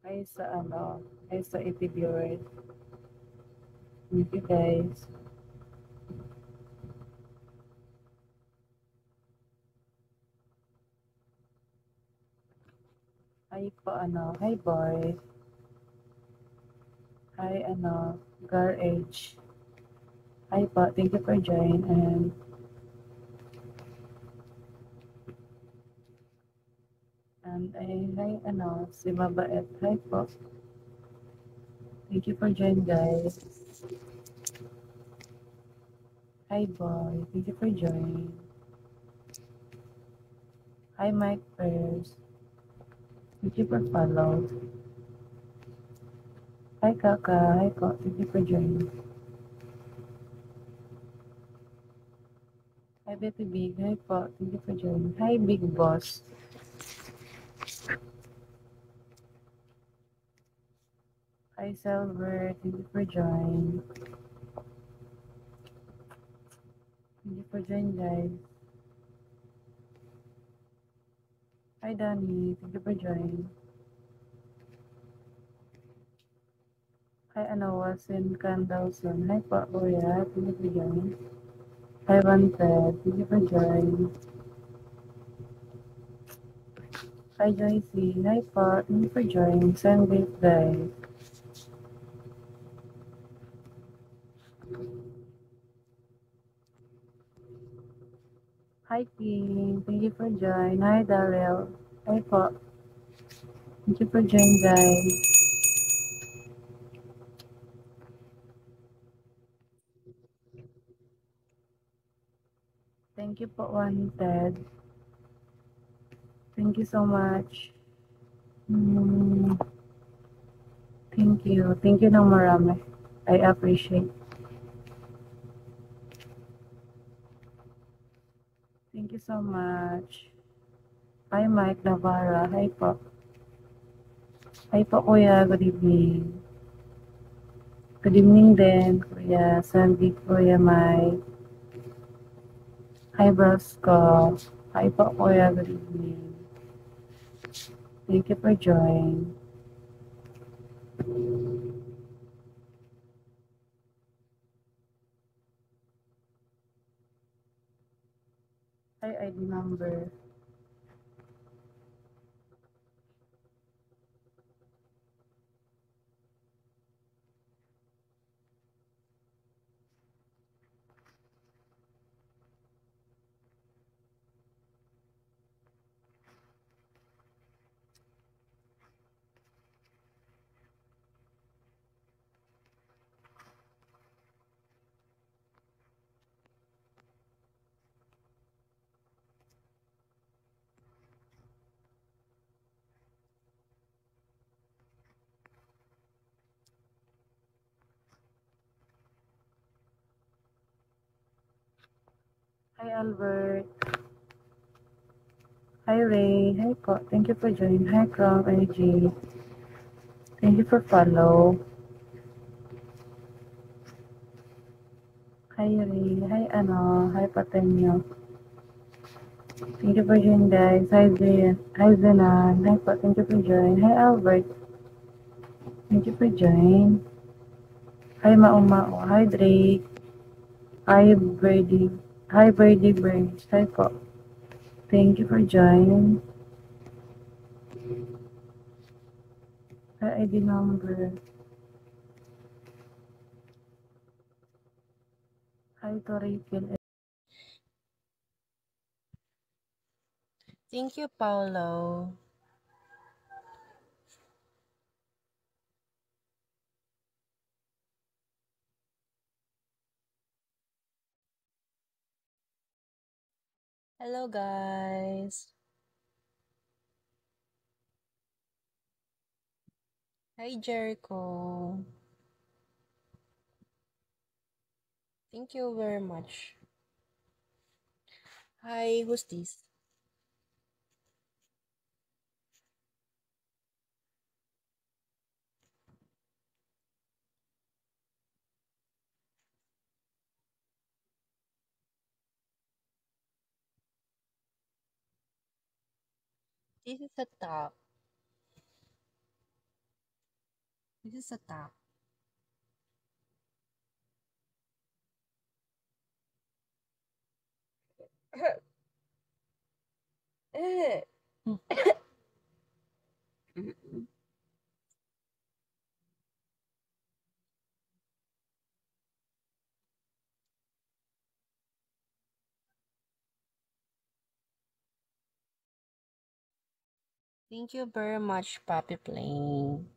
Ay sa ano, ay sa ET viewers. Thank you guys. Hi po ano, hi boy. Hi ano, Gar H. Hi po, thank you for joining and ay hi ano, si Mabait. Hi po. Thank you for joining guys. Hi boy, thank you for joining. Hi Mike Prayers. Thank you for follow. Hi Kaka, hi po, thank you for joining. Hi Betty Big, hi po, thank you for joining. Hi Big Boss. Hi Silver, thank you for joining. Thank you for joining guys. Hi Danny, thank you for joining. Hi ano, Wasin Candleson. Hi po, Kuya, thank you for joining. Hi Wanted, thank you for joining. Hi Joycey, hi po, thank you for joining. Send it guys. Hi King, thank you for joining. Hi Daryl, hi po, thank you for joining guys. Thank you po Wanted. Thank you so much. Thank you. Thank you ng marami. I appreciate. Thank you so much. Hi Mike Navarra. Hi po. Hi po Kuya. Good evening. Good evening din Kuya Sandy, Kuya Mike. Hi Brosco. Hi po Kuya. Good evening. Thank you for joining. Hi ID number. Hi Albert. Hi Ray. Hi po. Thank you for joining. Hi Chrome IG. Thank you for follow. Hi Ray. Hi ano. Hi Patenyo. Thank you for joining guys. Hi Zen. Hi Zenan. Hi po. Thank you for joining. Hi Albert. Thank you for joining. Hi Maumao. Hi Drake. Hi Brady. Hi Brady Birds. Hi po. Thank you for joining. Hi ID number. Hi Torikil. Thank you, Paulo. Hello, guys. Hi, Jericho. Thank you very much. Hi, who's this? This is a top. This is a top. Thank you very much, Puppy Plane.